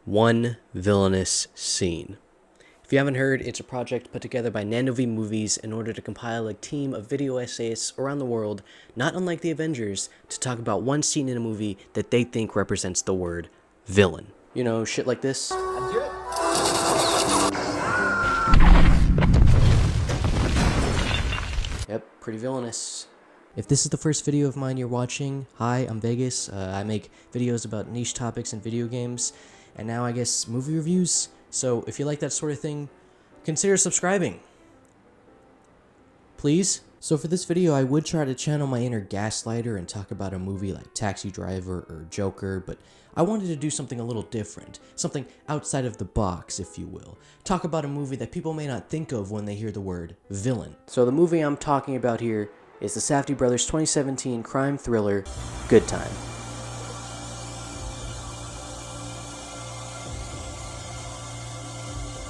One Villainous Scene. If you haven't heard, it's a project put together by Nanovi Movies in order to compile a team of video essayists around the world, not unlike the Avengers, to talk about one scene in a movie that they think represents the word villain. You know, shit like this. Yep, pretty villainous. If this is the first video of mine you're watching, hi, I'm Vegas. I make videos about niche topics in video games, and now I guess movie reviews. So if you like that sort of thing, consider subscribing. Please? So for this video, I would try to channel my inner gaslighter and talk about a movie like Taxi Driver or Joker, but I wanted to do something a little different, something outside of the box, if you will. Talk about a movie that people may not think of when they hear the word villain. So the movie I'm talking about here is the Safdie brothers' 2017 crime thriller, Good Time.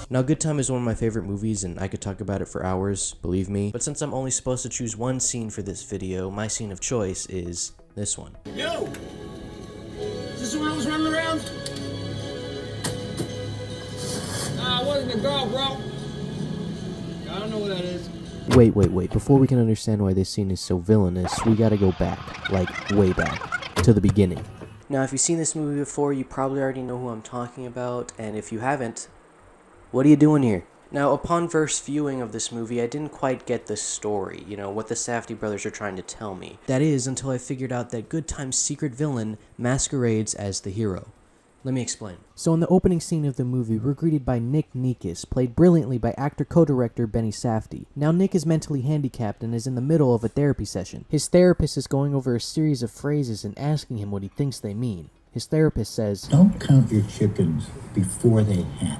Now, Good Time is one of my favorite movies, and I could talk about it for hours, believe me. But since I'm only supposed to choose one scene for this video, my scene of choice is this one. Yo! Is this the one I was running around? Nah, it wasn't a girl, bro. I don't know what that is. Wait. Before we can understand why this scene is so villainous, we gotta go back, like way back, to the beginning. Now, if you've seen this movie before, you probably already know who I'm talking about, and if you haven't, what are you doing here? Now, upon first viewing of this movie, I didn't quite get the story, what the Safdie brothers are trying to tell me. That is, until I figured out that Good Time's secret villain masquerades as the hero. Let me explain. So in the opening scene of the movie, we're greeted by Nick Nikas, played brilliantly by actor-co-director Benny Safdie. Now Nick is mentally handicapped and is in the middle of a therapy session. His therapist is going over a series of phrases and asking him what he thinks they mean. His therapist says, "Don't count your chickens before they hatch."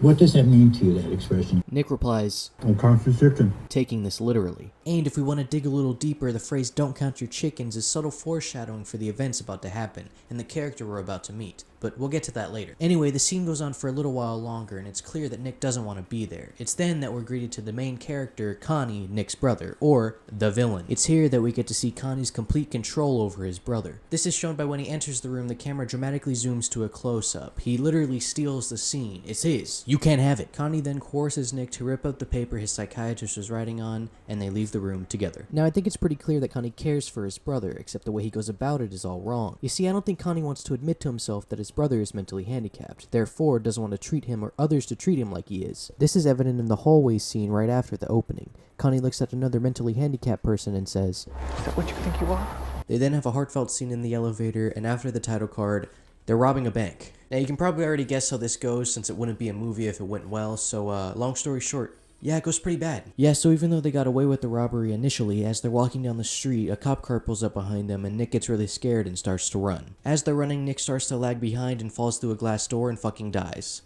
What does that mean to you, that expression? Nick replies, "Don't count your chicken." taking this literally. And if we want to dig a little deeper, the phrase "don't count your chickens" is subtle foreshadowing for the events about to happen, and the character we're about to meet. But we'll get to that later. Anyway, the scene goes on for a little while longer, and it's clear that Nick doesn't want to be there. It's then that we're greeted to the main character, Connie, Nick's brother, or the villain. It's here that we get to see Connie's complete control over his brother. This is shown by when he enters the room, the camera dramatically zooms to a close-up. He literally steals the scene. It's his. You can't have it. Connie then coerces Nick to rip up the paper his psychiatrist was writing on, and they leave the room together. Now, I think it's pretty clear that Connie cares for his brother, except the way he goes about it is all wrong. You see, I don't think Connie wants to admit to himself that his brother is mentally handicapped, therefore doesn't want to treat him or others to treat him like he is. This is evident in the hallway scene right after the opening. Connie looks at another mentally handicapped person and says, "Is that what you think you are?" They then have a heartfelt scene in the elevator, and after the title card, they're robbing a bank. Now, you can probably already guess how this goes, since it wouldn't be a movie if it went well, so long story short, yeah, it goes pretty bad. Yeah, so even though they got away with the robbery initially, as they're walking down the street, a cop car pulls up behind them and Nick gets really scared and starts to run. As they're running, Nick starts to lag behind and falls through a glass door and fucking dies.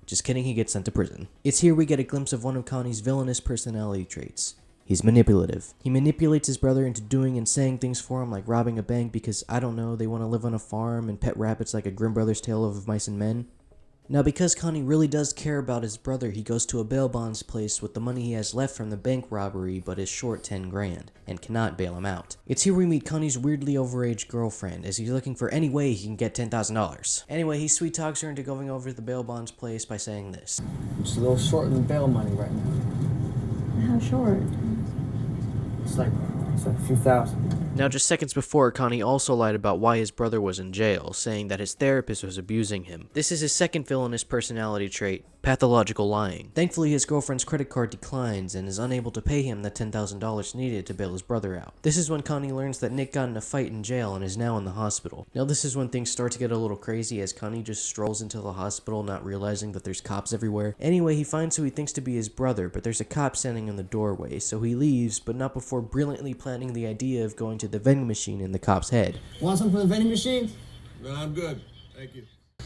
Just kidding, he gets sent to prison. It's here we get a glimpse of one of Connie's villainous personality traits. He's manipulative. He manipulates his brother into doing and saying things for him, like robbing a bank because, I don't know, they want to live on a farm and pet rabbits like a Grimm Brothers tale of mice and men. Now, because Connie really does care about his brother, he goes to a bail bonds place with the money he has left from the bank robbery but is short 10 grand, and cannot bail him out. It's here we meet Connie's weirdly overaged girlfriend, as he's looking for any way he can get $10,000. Anyway, he sweet talks her into going over to the bail bonds place by saying this. It's a little short in the bail money right now. How short? It's like a few thousand. Now, just seconds before, Connie also lied about why his brother was in jail, saying that his therapist was abusing him. This is his second villainous personality trait, pathological lying. Thankfully, his girlfriend's credit card declines and is unable to pay him the $10,000 needed to bail his brother out. This is when Connie learns that Nick got in a fight in jail and is now in the hospital. Now, this is when things start to get a little crazy as Connie just strolls into the hospital, not realizing that there's cops everywhere. Anyway, he finds who he thinks to be his brother, but there's a cop standing in the doorway, so he leaves, but not before brilliantly planning the idea of going to the vending machine in the cop's head. Want something from the vending machine? No, I'm good. Thank you.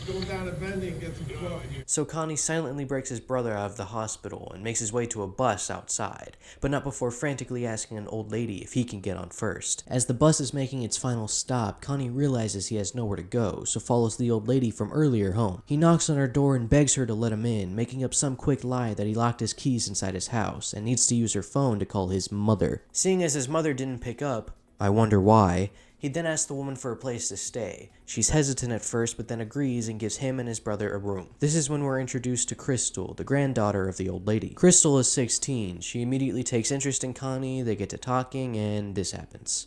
Go down to vending and get some coffee. So Connie silently breaks his brother out of the hospital and makes his way to a bus outside, but not before frantically asking an old lady if he can get on first. As the bus is making its final stop, Connie realizes he has nowhere to go, so follows the old lady from earlier home. He knocks on her door and begs her to let him in, making up some quick lie that he locked his keys inside his house and needs to use her phone to call his mother. Seeing as his mother didn't pick up, I wonder why, He then asks the woman for a place to stay. She's hesitant at first, but then agrees and gives him and his brother a room. This is when we're introduced to Crystal, the granddaughter of the old lady. Crystal is 16. She immediately takes interest in Connie, they get to talking, and this happens.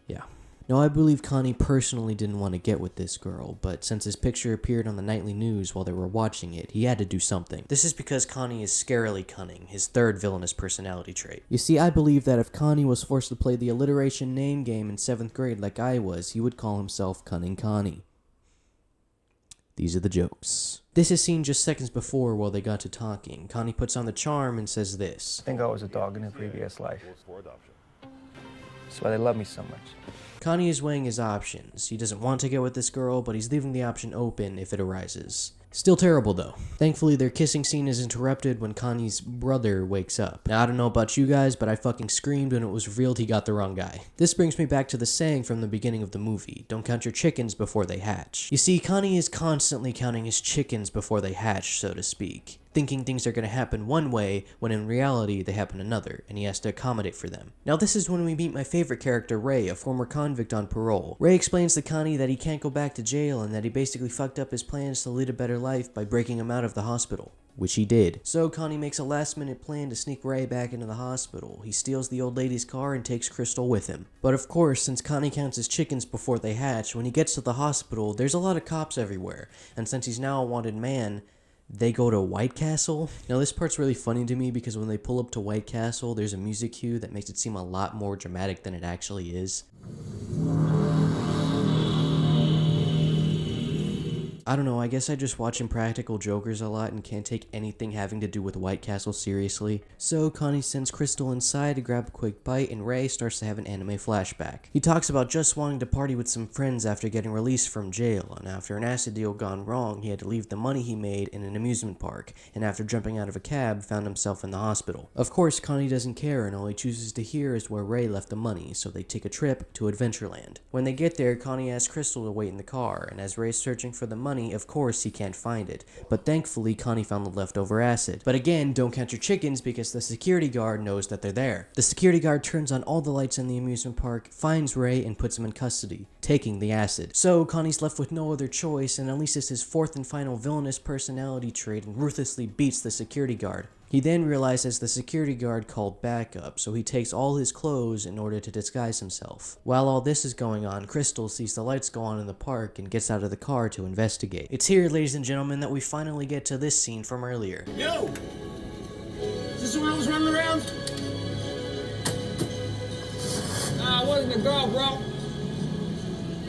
Yeah. Now, I believe Connie personally didn't want to get with this girl, but since his picture appeared on the nightly news while they were watching it, he had to do something. This is because Connie is scarily cunning, his third villainous personality trait. You see, I believe that if Connie was forced to play the alliteration name game in 7th grade like I was, he would call himself Cunning Connie. These are the jokes. This is seen just seconds before while they got to talking. Connie puts on the charm and says this. I think I was a dog in a previous life. That's why they love me so much. Connie is weighing his options. He doesn't want to get with this girl, but he's leaving the option open if it arises. Still terrible though. Thankfully, their kissing scene is interrupted when Connie's brother wakes up. Now, I don't know about you guys, but I fucking screamed when it was revealed he got the wrong guy. This brings me back to the saying from the beginning of the movie, don't count your chickens before they hatch. You see, Connie is constantly counting his chickens before they hatch, so to speak, thinking things are going to happen one way when in reality they happen another, and he has to accommodate for them. Now this is when we meet my favorite character, Ray, a former convict on parole. Ray explains to Connie that he can't go back to jail and that he basically fucked up his plans to lead a better life by breaking him out of the hospital. Which he did. So Connie makes a last-minute plan to sneak Ray back into the hospital. He steals the old lady's car and takes Crystal with him. But of course, since Connie counts his chickens before they hatch, when he gets to the hospital, there's a lot of cops everywhere. And since he's now a wanted man, they go to White Castle. Now this part's really funny to me because when they pull up to White Castle, there's a music cue that makes it seem a lot more dramatic than it actually is. I don't know, I guess I just watch Impractical Jokers a lot and can't take anything having to do with White Castle seriously. So Connie sends Crystal inside to grab a quick bite and Ray starts to have an anime flashback. He talks about just wanting to party with some friends after getting released from jail, and after an acid deal gone wrong, he had to leave the money he made in an amusement park, and after jumping out of a cab, found himself in the hospital. Of course, Connie doesn't care and all he chooses to hear is where Ray left the money, so they take a trip to Adventureland. When they get there, Connie asks Crystal to wait in the car, and as Ray's searching for the money, of course he can't find it, but thankfully Connie found the leftover acid. But again, don't count your chickens because the security guard knows that they're there. The security guard turns on all the lights in the amusement park, finds Ray, and puts him in custody, taking the acid. So Connie's left with no other choice and unleashes his fourth and final villainous personality trait and ruthlessly beats the security guard. He then realizes the security guard called backup, so he takes all his clothes in order to disguise himself. While all this is going on, Crystal sees the lights go on in the park and gets out of the car to investigate. It's here, ladies and gentlemen, that we finally get to this scene from earlier. Yo! Is this the one I was running around? Nah, it wasn't a girl, bro.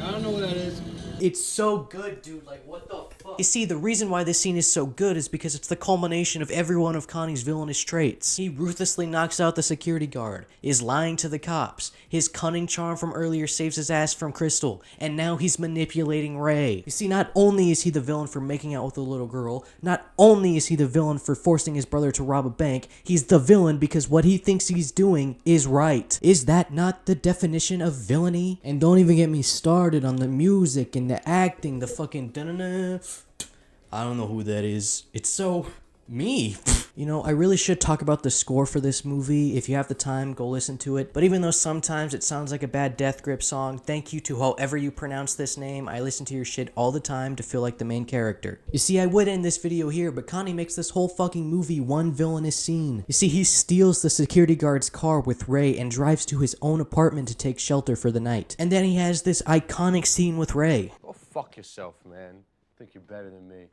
I don't know what that is. It's so good, dude. Like, what the fuck? You see, the reason why this scene is so good is because it's the culmination of every one of Connie's villainous traits. He ruthlessly knocks out the security guard, is lying to the cops, his cunning charm from earlier saves his ass from Crystal, and now he's manipulating Ray. You see, not only is he the villain for making out with a little girl, not only is he the villain for forcing his brother to rob a bank, he's the villain because what he thinks he's doing is right. Is that not the definition of villainy? And don't even get me started on the music and the acting, the fucking da-na-na. I don't know who that is. It's so me. You know, I really should talk about the score for this movie. If you have the time, go listen to it. But even though sometimes it sounds like a bad Death Grip song, thank you to however you pronounce this name. I listen to your shit all the time to feel like the main character. You see, I would end this video here, but Connie makes this whole fucking movie one villainous scene. You see, he steals the security guard's car with Ray and drives to his own apartment to take shelter for the night. And then he has this iconic scene with Ray. Go fuck yourself, man. Think you're better than me.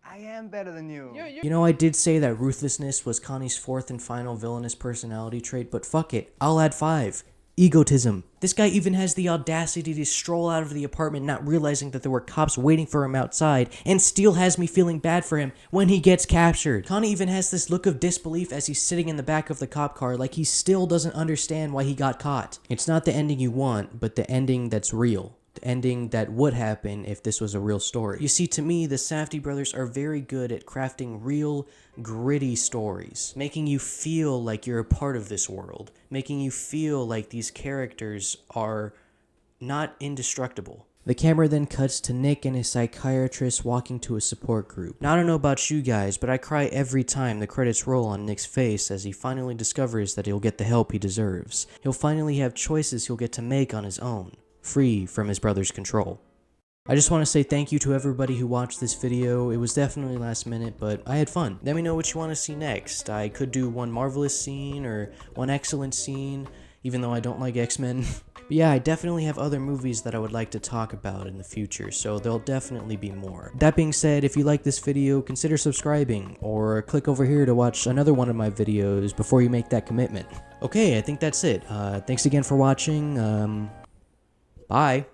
I am better than you. You know, I did say that ruthlessness was Connie's fourth and final villainous personality trait, but fuck it, I'll add 5. Egotism. This guy even has the audacity to stroll out of the apartment not realizing that there were cops waiting for him outside, and still has me feeling bad for him when he gets captured. Connie even has this look of disbelief as he's sitting in the back of the cop car like he still doesn't understand why he got caught. It's not the ending you want, but the ending that's real. The ending that would happen if this was a real story. You see, to me, the Safdie brothers are very good at crafting real, gritty stories, making you feel like you're a part of this world, making you feel like these characters are not indestructible. The camera then cuts to Nick and his psychiatrist walking to a support group. Now I don't know about you guys, but I cry every time the credits roll on Nick's face as he finally discovers that he'll get the help he deserves. He'll finally have choices he'll get to make on his own, free from his brother's control. I just want to say thank you to everybody who watched this video. It was definitely last minute, but I had fun. Let me know what you want to see next. I could do one marvelous scene or one excellent scene, even though I don't like X-Men. But yeah, I definitely have other movies that I would like to talk about in the future, so there'll definitely be more. That being said, if you like this video, consider subscribing, or click over here to watch another one of my videos before you make that commitment. Okay, I think that's it. Thanks again for watching. Bye.